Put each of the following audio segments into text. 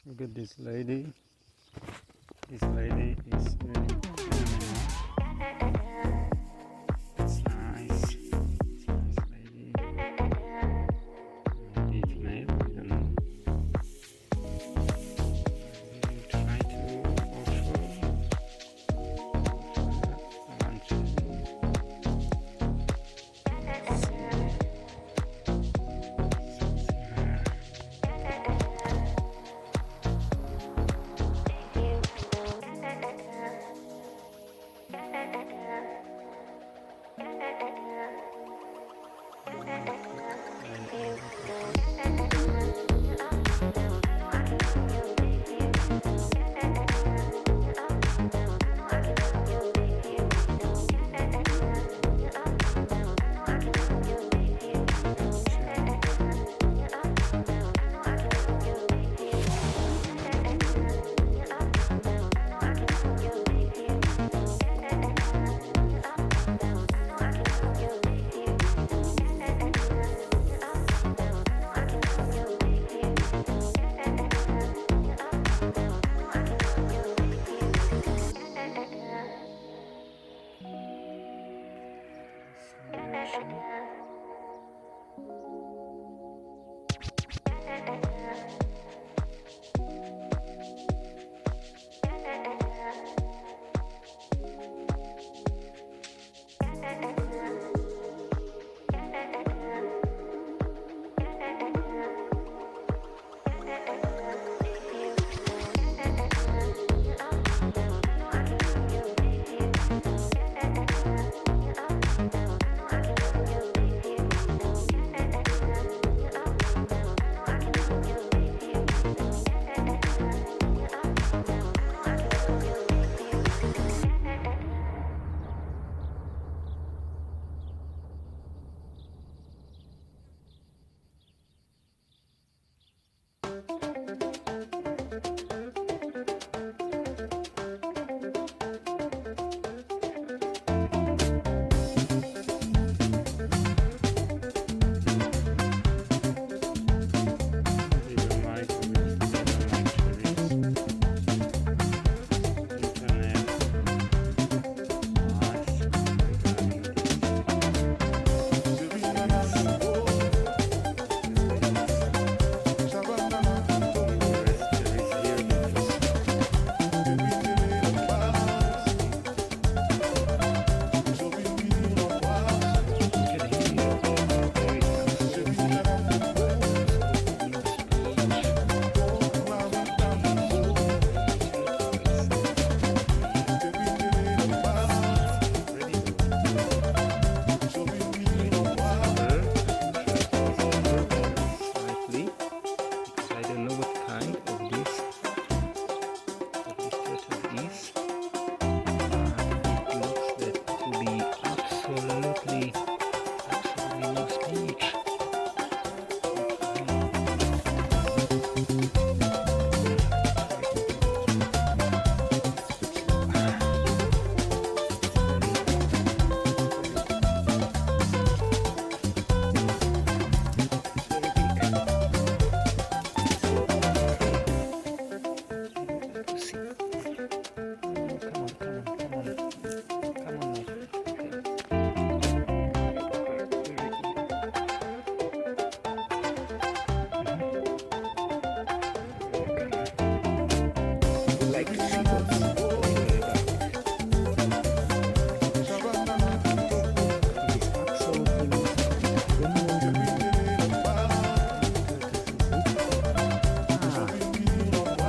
Look at this lady. This lady is really it's nice. It's a nice lady. Maybe it's male, I don't know. We will try to offer lunch.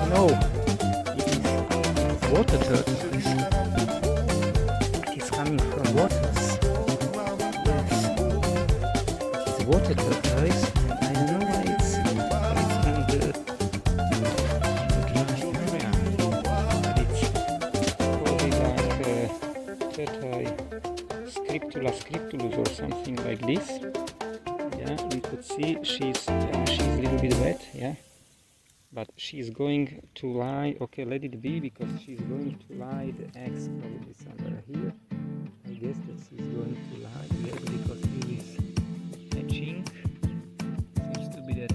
No, it's water turtles. It is coming from waters. Yes, it is water turtles, and I don't know why it's in the dry area. But it's probably like turtle scriptulus or something like this. Yeah, we could see she's a little bit wet. Yeah. But she's going to lie, okay, let it be, because she's going to lie the eggs probably somewhere here. I guess that she's going to lie here because here is hatching. Seems to be that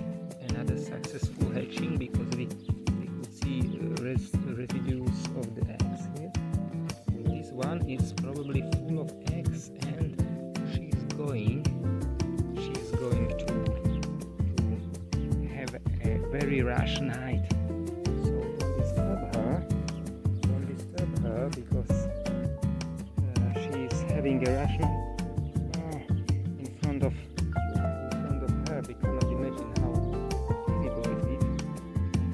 another successful hatching, because we could residues of the eggs here. And this one is probably full of eggs, and she's going to have a very rush night. So don't disturb her because she's having a rush night in front of her. We cannot imagine how visible is it,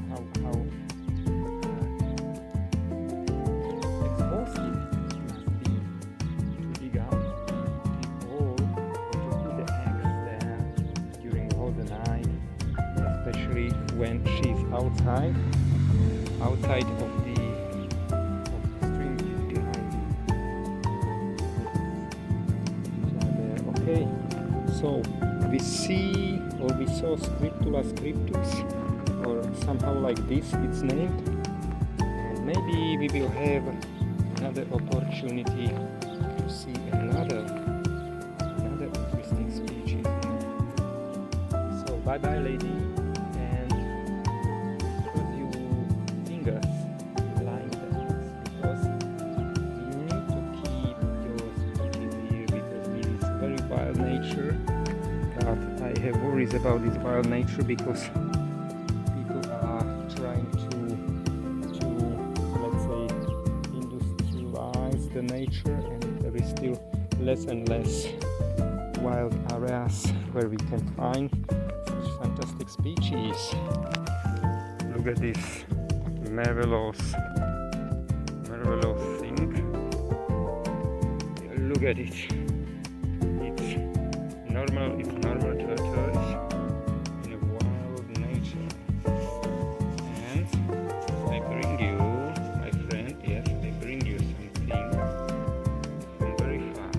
how exhausting it must be to dig out the hole to put the eggs there during all the night, especially when she's outside of the string behind you. Okay, so we saw Scriptula scriptus, or somehow like this it's named, and maybe we will have another opportunity to see another interesting species. So bye bye, lady, and cross your fingers like that, because you need to keep your species here because it is very wild nature. But I have worries about this wild nature because people are trying to let's say industrialize the nature, and there is still less and less wild areas where we can find such fantastic species. Look at this marvelous thing. Look at it. It's normal tortoise in a wild nature. And I bring you, my friend, yes, I bring you something from very far.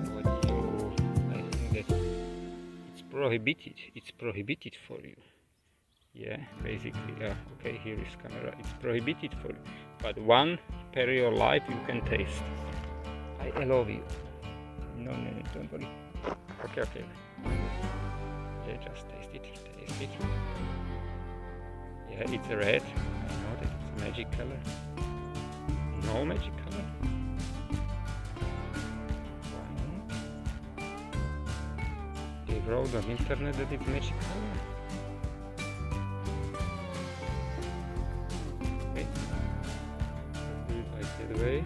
I think that it's prohibited for you. Yeah, basically, okay, here is camera. It's prohibited for you, but one per your life you can taste. I allow you. No, don't worry. Okay. Yeah, just taste it. Yeah, it's a red. I know that it's a magic color. No magic color. They wrote on internet that it's magic color. Okay. Let's do it like that way.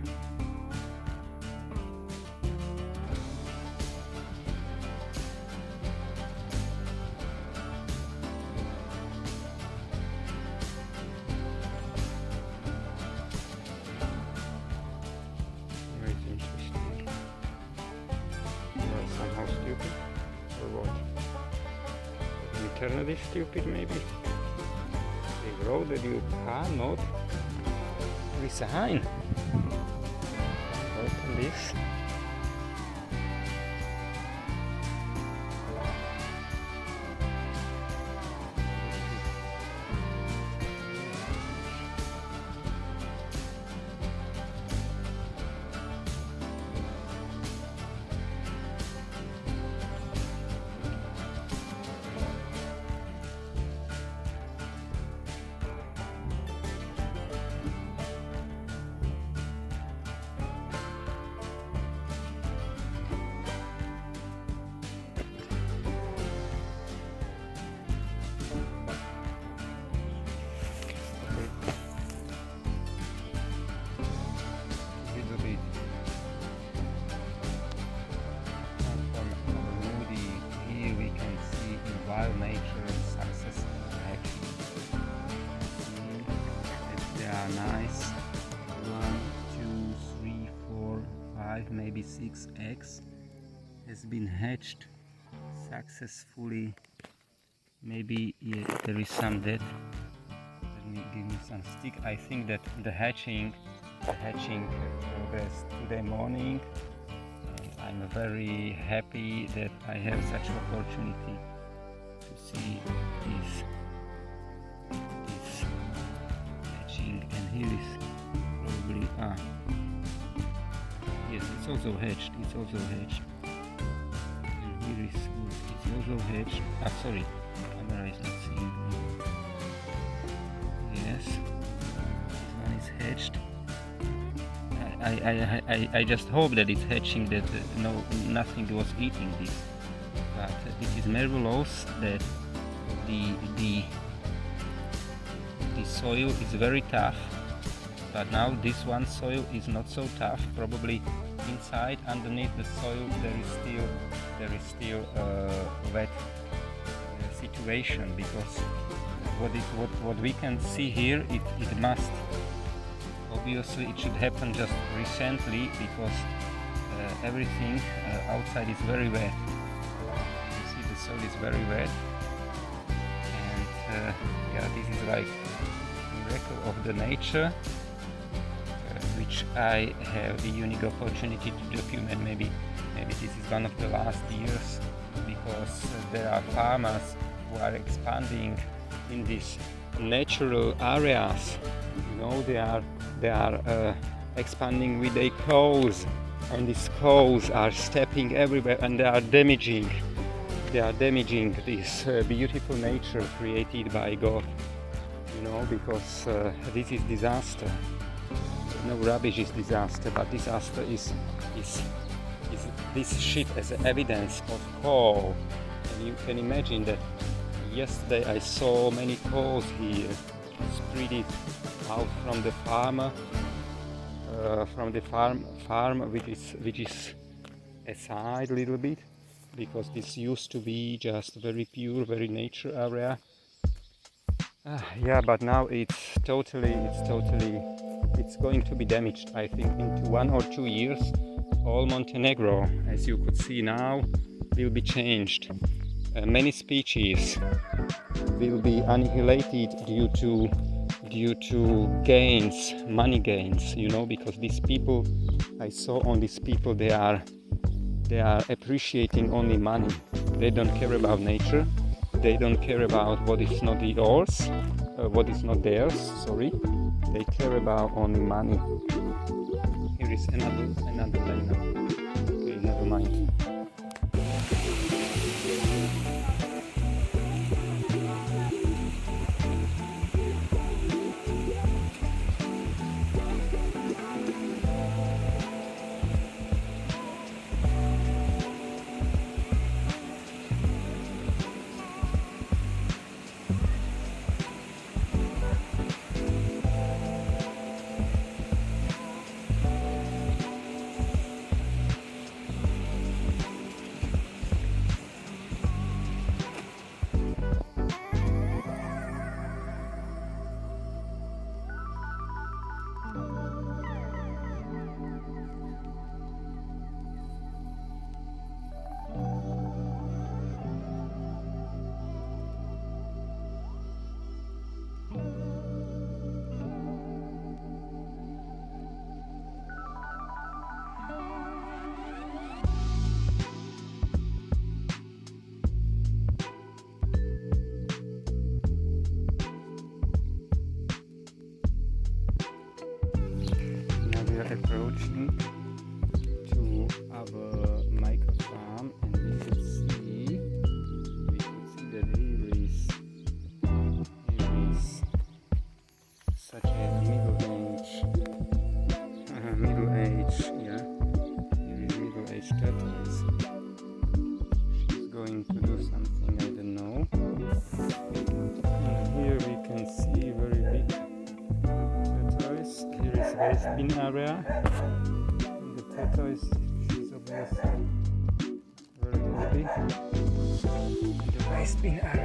Somehow stupid, or what? The internet is stupid, maybe. They wrote that you cannot resign. Open this. Wild nature successful action. They are nice. 1, 2, 3, 4, 5, maybe 6 eggs has been hatched successfully. Maybe there is some dead. Let me give me some stick. I think that the hatching progressed today morning. I'm very happy that I have such opportunity to see this hatching, and here is probably yes, it's also hatched, and here is good, it's also hatched. Sorry, camera tortoise, let's see. Yes, this one is hatched. I just hope that it's hatching, that nothing was eating this. But it is marvelous that the soil is very tough. But now this one soil is not so tough. Probably inside, underneath the soil, there is still wet situation, because what we can see here, it must. Obviously, it should happen just recently, because everything outside is very wet. You see, the soil is very wet, and yeah, this is like a miracle of the nature, which I have a unique opportunity to document. Maybe this is one of the last years, because there are farmers who are expanding in these natural areas. You know, they are expanding with their cows, and these cows are stepping everywhere, and they are damaging this beautiful nature created by God. You know, because this is disaster. No, rubbish is disaster, but disaster is this shit as evidence of coal. And you can imagine that yesterday I saw many coals here spread it out from the farm, which is aside a little bit, because this used to be just very pure, very nature area. Yeah, but now it's going to be damaged. I think into 1 or 2 years, all Montenegro, as you could see now, will be changed. Many species will be annihilated due to gains, money gains. You know, because these people, I saw on these people, they are appreciating only money. They don't care about nature. They don't care about what is not yours, what is not theirs. Sorry, they care about only money. Here is another lane. Okay, never mind. Approaching to our micro farm, and we could see that here is such a middle age tortoise. She's going to do something, I don't know. And here we can see very big tortoise. Here is waste bin area. And the tortoise, she's obviously very happy. And the waste bin area.